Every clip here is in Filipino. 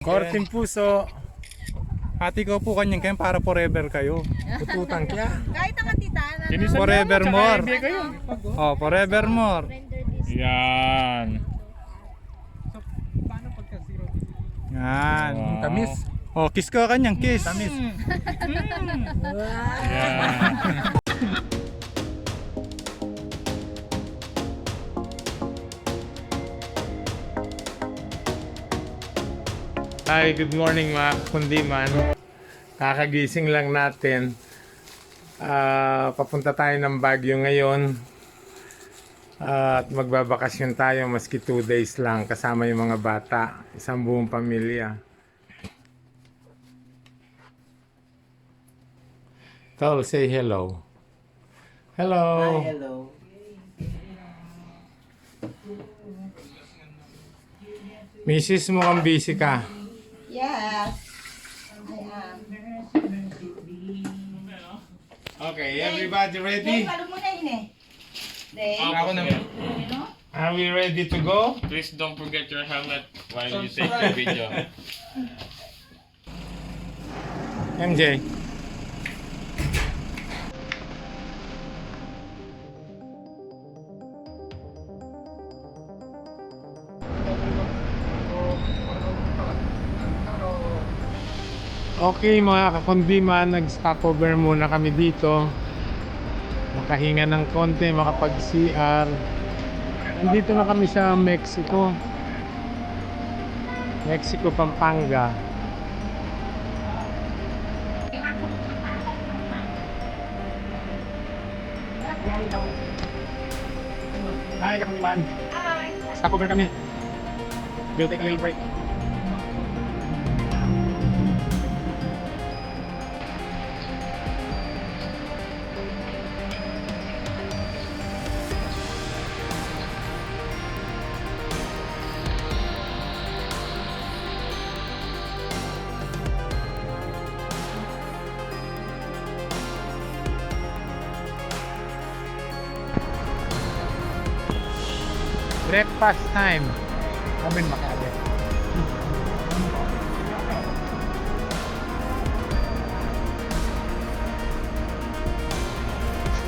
Korting puso. Ati ko po kanyang kayo para forever kayo. Pututang kya. Kahit ang katitaan, ano? Forevermore. Oh, forevermore. Yan. Yan. Tamis. Oh, kiss ko kanyang kiss. Tamis. Yan. Hi, good morning mga kundiman. Kakagising lang natin. Papunta tayo ng Baguio ngayon. At magbabakasyon tayo maski 2 days lang kasama yung mga bata. Isang buong pamilya. Tol, say hello. Hello. Hi, hello. Mrs. mo kang busy ka. Yes. I am. Okay, everybody ready? Hey, mo na yun eh. Dave. Ako naman. Are we ready to go? Please don't forget your helmet while you take the video. MJ. Okay mga kakundiman, nag-stopover muna kami dito. Makahinga ng konti, makapag-CR. Nandito na kami sa Mexico. Mexico, Pampanga. Hi kakundiman. Hi. Stopover kami. We'll take a little break. Breakfast time. Kami makali.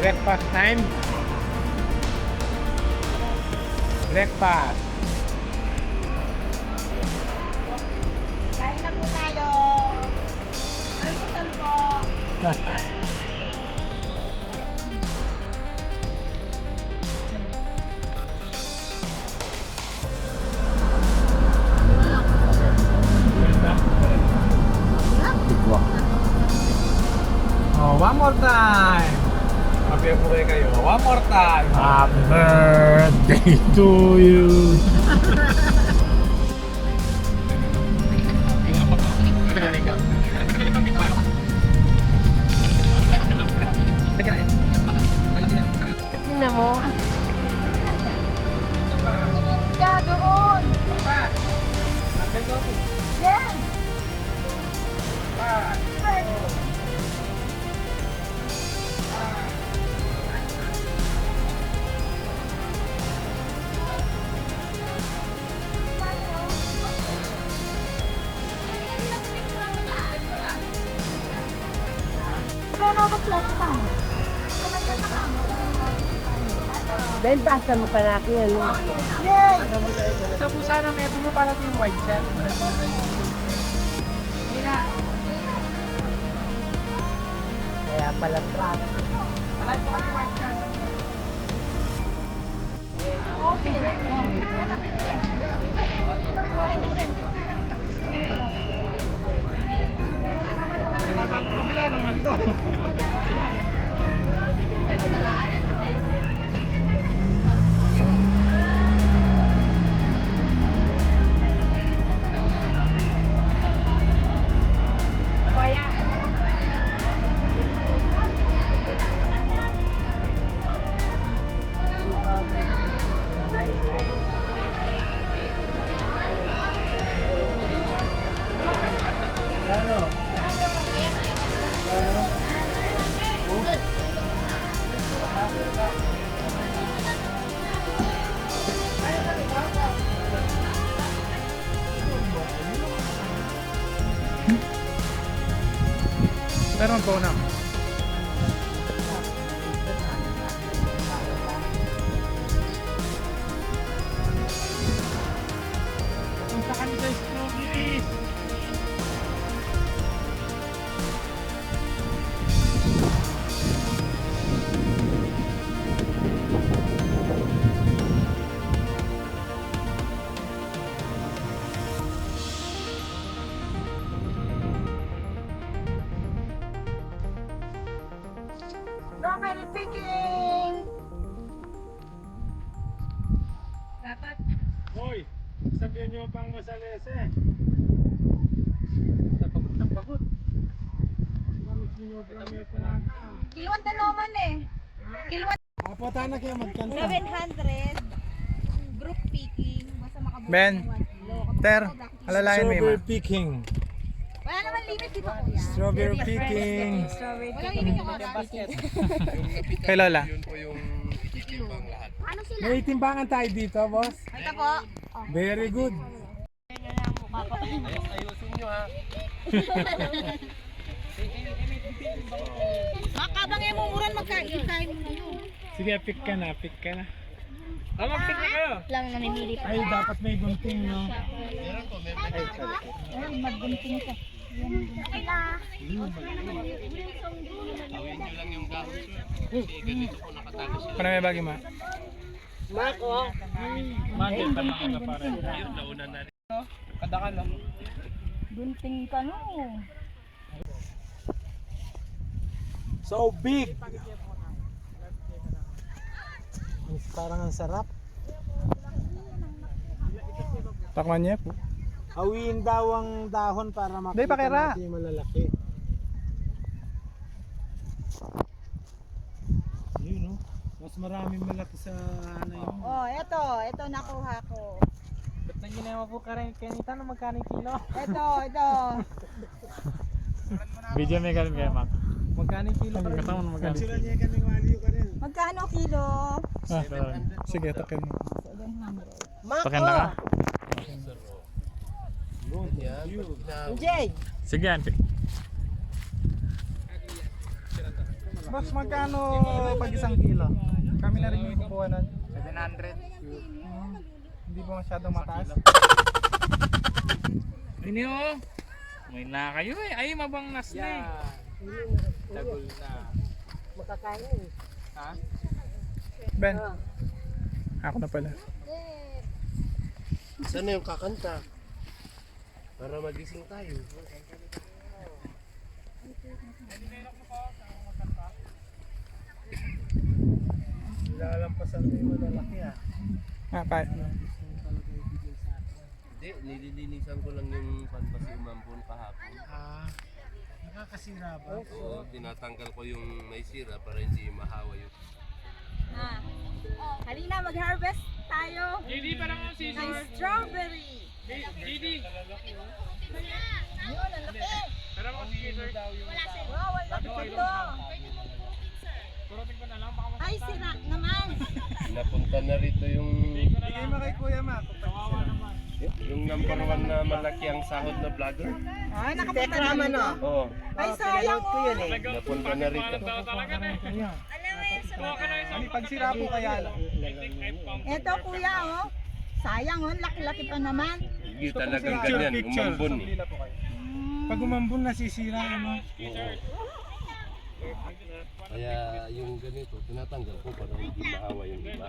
Breakfast time. Breakfast. Kain na po tayo. Almusal po. Oh, one more time. Happy birthday kayo. One more time. Happy birthday to you. Tingnan mo. Ka doon. Yan. Ben, pasa mo pa natin yan. Yay! Ito po sana may mo para yung white shirt. Kaya pala trap. Pero po na. Punta kami sa strawberries. Strawberry picking! Hoy, sabihan nyo pang masalese. Kiluan na naman eh. Kiluan Apo, tayo kayo magkanta. 700. Group picking. Basta makabuo Ben, ng 1 kilo. Ter, alalayan mo Strawberry yung picking. Wala naman limit dito kuya. Strawberry picking. Walang limit yung mga picking. kay Lola. Ano sila? May timbangan tayo dito, boss. Ito po. Very good. Makabang yung mumuran magkain mo na yun. Sige, pick ka na, pick ka na. Mag-pick na kayo. Lang namimili pa. Ay, dapat may gunting, no? Ay, magbunting ka. Ano may bagay ma? Bakit ba na pare? Bunting ka no. So big! Parang ang sarap. Takman niya po. Hawiin daw ang dahon para Hindi, makita pakira. natin yung malalaki. Yun, no? Mas maraming malaki sa ano yun. Oh, ito nakuha ko. Ba't nang ginawa po ka rin kanita na magkano yung kilo? Ito. Video may galing kayo, Mac. Magkano yung kilo? Kasama na magkano. Sila niya kaming waliw ka rin. Magkano kilo? Ah, sige, takin mo. 700. Pakenda ka? Jay! Sige, auntie. Boss, magkano pag isang kilo? Kami na rin yung kukuha nun. 700. Hindi po masyadong mataas. Ini oh. May na kayo eh. Ay, mabang nas na eh. Dagol na. Makakain eh. Ben, ako na pala. Saan na yung kakanta? Para magising tayo. Lalampasan mo yung malalaki ah. Ah, pa. Hindi, nililinisan ko lang yung panpasi umampon kahapon. Ah, nakakasira ba? Oo, tinatanggal ko yung may sira para hindi mahawa yung... Halina, mag-harvest tayo JD, parang ang ng strawberry. JD, Ayun, ang laki. parang ang scissor. Wow, ang laki ito. Turutin ko na lang, baka Ay, sira naman. Napunta na rito yung... Bigay mo kay Kuya Ma. Yung number 1 na malaki ang sahod na vlogger. Ay, nakapunta Tekram na ano? dito. Oo, Ay, sayang ko yun eh. napunta na rito. talaga na eh. Kuha ka na isang Pagsira po kaya lang. Ito, kuya, oh. Sayang, oh. Laki-laki pa naman. Hindi talagang ganyan, umambon eh. Pila po kayo. Pag umambon nasisira ano. Oo. Kaya yung ganito, tinatanggal ko para hindi mahawa yung iba.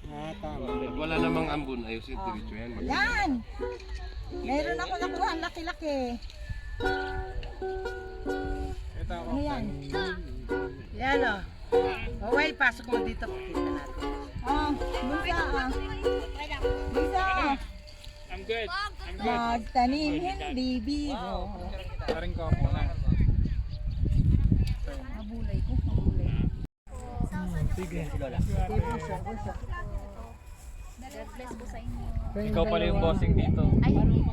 Ah, tama. Wala namang ambon, ayusin diretso yan. Yan. Meron ako nakuha ang laki-laki. Ano yan? Yan o. Okay, pasok mo dito. Pakita natin. Bunsa, Bunsa, I'm good. magtanim hindi biro. Taring ko muna. Mabulay ko, mabulay. God bless po sa inyo. Ikaw pala yung bossing dito. Ay, hindi po.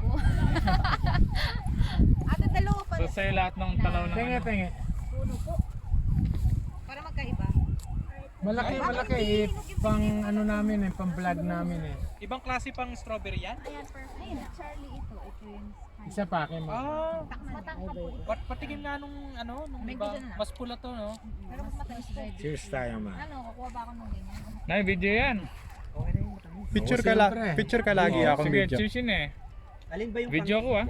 Ate, dalawa pa. So sa'yo lahat ng talaw na Tingi, tingi. Puno po. Para magkaiba. Malaki, malaki eh. Pang ano namin eh, pang vlog namin eh. Ibang klase pang strawberry yan? Ayan, perfect. Ayun, Charlie ito. Ito yung Isa pa akin. Ah, patingin nga nung ano, nung iba. Mas pula to, no? Cheers tayo, ma. Nay, video yan. Picture ka lagi akong Sige, video. cheers yun eh. Alin ba yung Video ako ah.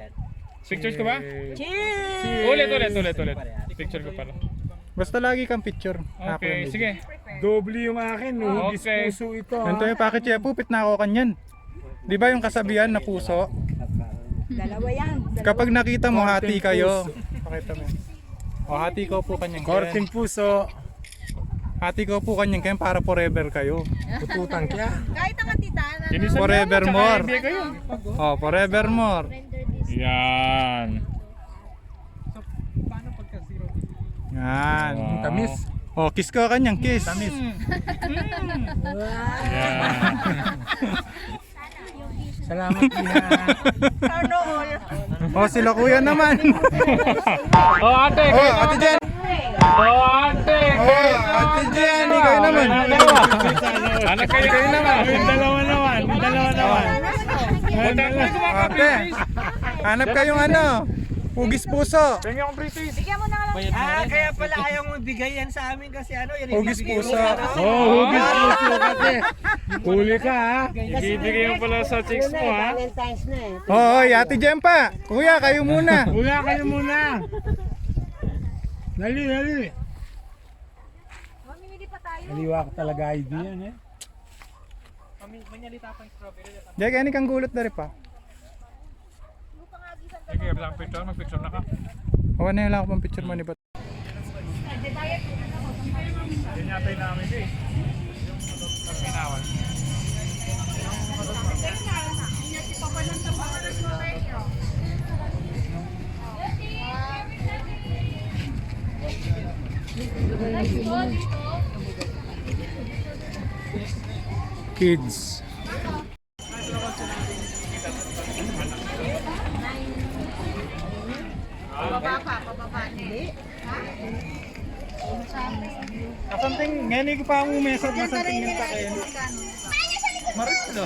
Pictures ka ba? Cheers! Ulit. Picture ko pala. Basta lagi kang picture. Ako Okay, yung sige. Doble yung akin. Hugis Okay. puso ito. Ganito yung package eh. Pupit na ako kanyan. Di ba yung kasabihan na puso? Dalawa yan. Kapag nakita mo, Korteng hati kayo. Pakita mo. O, hati ko po kanyang Korting puso. Hati ko po kanyang kayo para forever kayo. Pututang kya. Kahit ang katitaan, Inisan Forevermore. Tsaka kayo. Oh, forevermore. Yan. Yan. Wow. Tamis. Oh, kiss ko kanyang kiss. Yan. Salamat Iha. ano all. Oh, sila kuya naman. Oh, ate. Oh, ate Jen. Oh, ate. Oh, ate Jen, ikaw naman. Anak kayo naman. Dalawa naman. Punta ko ito mga Ate, British. hanap kayong ano? Hugis puso. Tingnan ko British. Bigyan mo na lang. Kaya pala ayaw mo bigay yan sa amin kasi ano, yan Hugis puso. Oh, hugis puso kasi. Huli ka ha. Ibibigay mo pala sa chicks mo ha. Valentine's na eh. Oh, ate Jen pa. Kuya, kayo muna. Hula kayo muna. Dali. Mamimili pa tayo. Naliwa ka talaga idea eh. Manyalita pa yung strawberry. Jack, ano kang gulot na rin pa? Sige, lang picture. Mag-picture na ka. Hawa na lang ako pang picture mo ni Bat. Yan yata yung namin eh. Yung ginawan. Kids. Something, ngayon ko pa ang umesad na something yung takin. Maris no?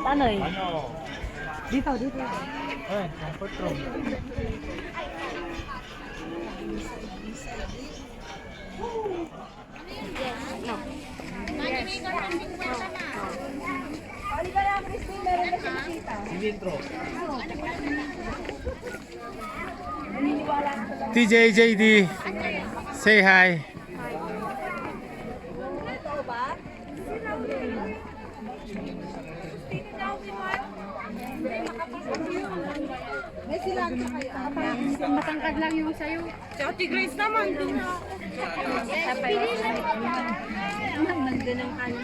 Paano eh? Ano? Dito. Ay, comfort room. TJJD. Say hi. Matangkad lang yung sayo. Si Ate Grace naman. Pili lang. Nandun ang ano.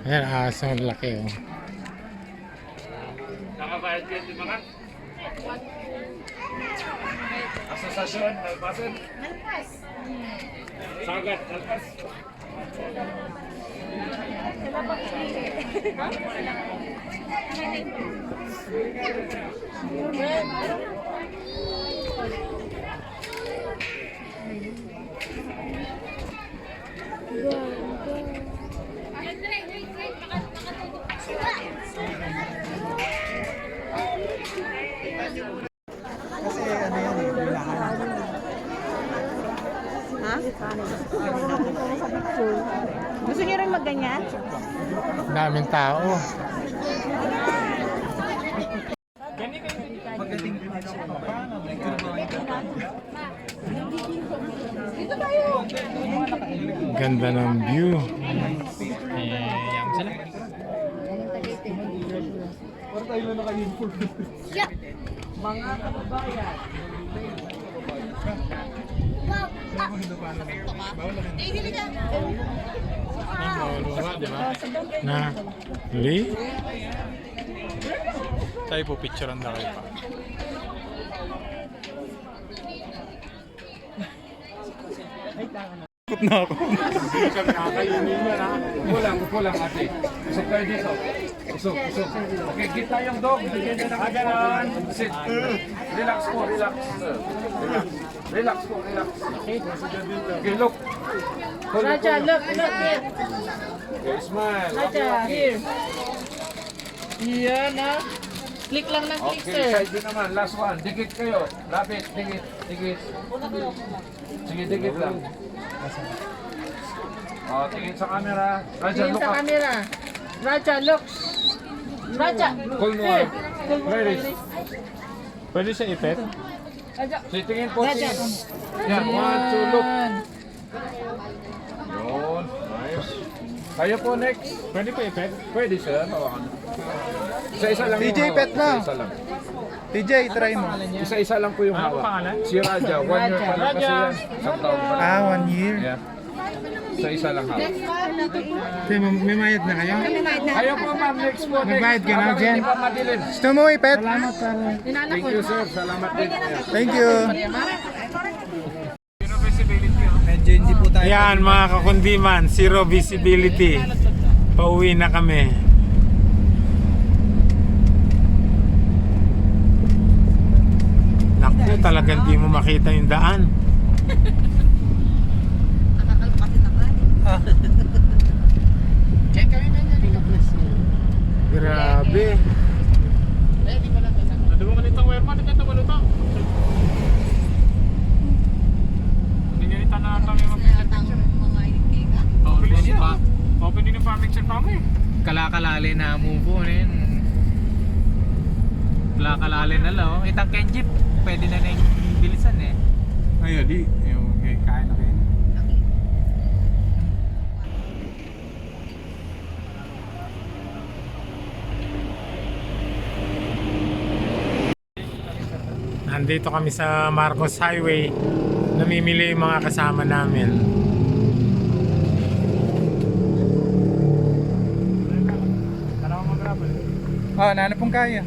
Ayan, asang laki oh. Nakabayad kayo di ba ka? Asosasyon, Alpasan. Sagat, Alpas. Kasi ano yan eh, bilangan. Gusto niyo rin magganyan? Daming tao. Magaling din ito. Paano? Ganda ng view. Yang sila. Na Li? Tayo po picturean na kayo pa. Takot na ako. Kulang ate. Usok tayo dito. Usok. Okay, kita yung dog. Bigyan niya ng agaran. Sit. Relax po, relax. Relax. Relax po, relax. Okay, look. Raja, look here. Okay, smile. Raja, here. Yan ah. Click lang ng click, Okay, sir. side view naman. Last one. Dikit kayo. Lapit, dikit, dikit. Sige, dikit lang. Oh, tingin sa camera. Raja, Tingin look sa up. camera. Raja, look. Raja, Cool mo. here. Very. Pwede siya ipet? Raja. So, tingin po, tingin. Yan, 1, 2, look. Yun, nice. Kayo po next. Pwede pa ipet? Pwede sir, hawakan. Isa-isa lang yung DJ, hawak. pet na. Isa-isa lang. TJ, try mo. Isa-isa lang po yung Ano hawak. pangalan? Si Raja, 1 year pa lang kasi yan. Isang taon pa lang. Ah, 1 year. Yeah. Isa-isa lang hawak. May mayad na kayo? Kayo po ma'am, next po. Next. Nagbayad ka na, Habang Jen? Hindi pa madilim. Gusto mo ipet? Thank you sir, salamat din. Yeah. Thank you. Medyo hindi po tayo. Yan mga kakundiman, zero visibility. Pauwi na kami. Naku, talagang di mo makita yung daan. Grabe. Ano mo ganitong wire man? Ito wala to. Hindi nyo rin tanong kami mag-picture. Open din pa. Open din yung picture pa mo eh. Kalakalali na move rin. Kalakalali na lang. Oh. Itang Kenjip, pwede na na yung bilisan eh. Ayun, di. Yung kain na kayo. Nandito kami sa Marcos Highway. Namimili yung mga kasama namin. Oh, nana pong kaya.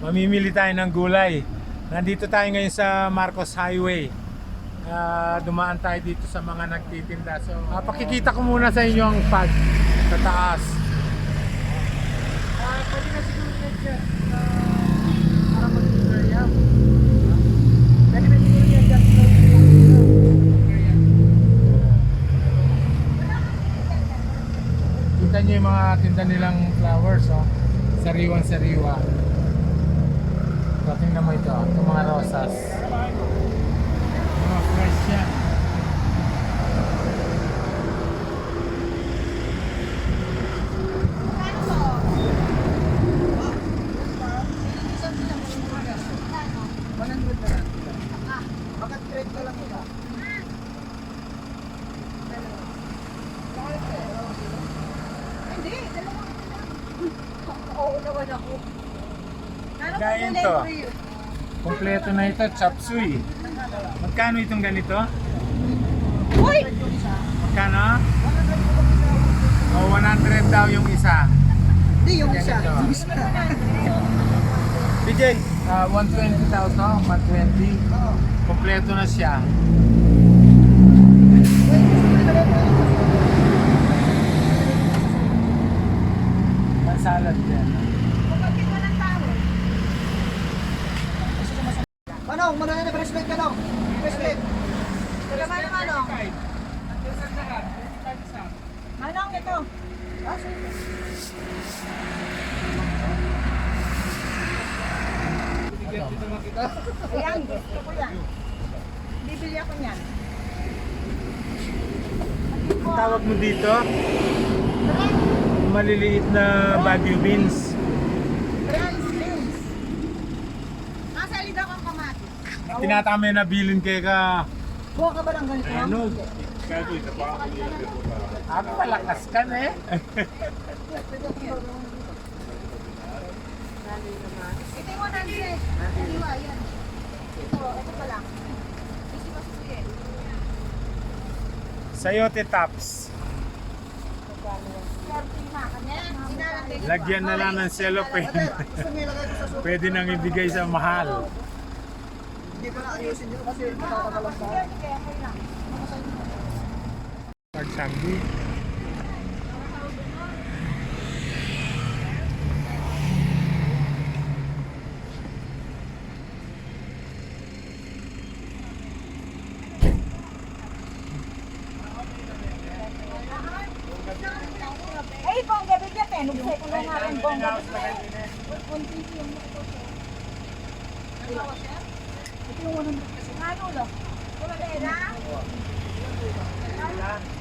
Mamimili tayo ng gulay. Nandito tayo ngayon sa Marcos Highway. Dumaan tayo dito sa mga nagtitinda. So, pakikita ko muna sa inyo ang pad sa taas. Pwede na siguro dyan. Para mag-area. Pwede na siguro dyan. Kita nyo yung mga tinda nilang flowers. Oh. Sariwan-sariwa. So, tingnan mo ito. Itong mga rosas. Mga fresh yan. Gaya ito. Kompleto na ito, chop suey. Magkano itong ganito? Uy! Magkano? O 100 daw yung isa. Hindi, yung isa. Ganito. TJ. 120 daw to, 120. Kompleto na siya. Salad din. Manong, marami na bracelet ka no? Bracelet. Manong, Manong, ito. Ayan, gusto ko yan. Bibili ako niyan. Ang tawag mo dito? Maliliit na Baguio beans. Friends, beans. Nasa ligaw kang kamatis. Tinatama na bilin kay ka. Buha ka ba ng ganito? Ano? Malakas ka na eh. Ito yung 100. Iwa, yan. Ito pa lang. Isi pa susuye. Sayote tops. Lagyan na lang ng cellophane. Pwede nang ibigay sa mahal. Hindi pa na ayusin nyo kasi nakakatalas na. Pagsanggi. Ay, bongga bigyan tayo. Nubsay ko na nga rin bongga. Ito yung unang kasi. Ano, lo? Wala na.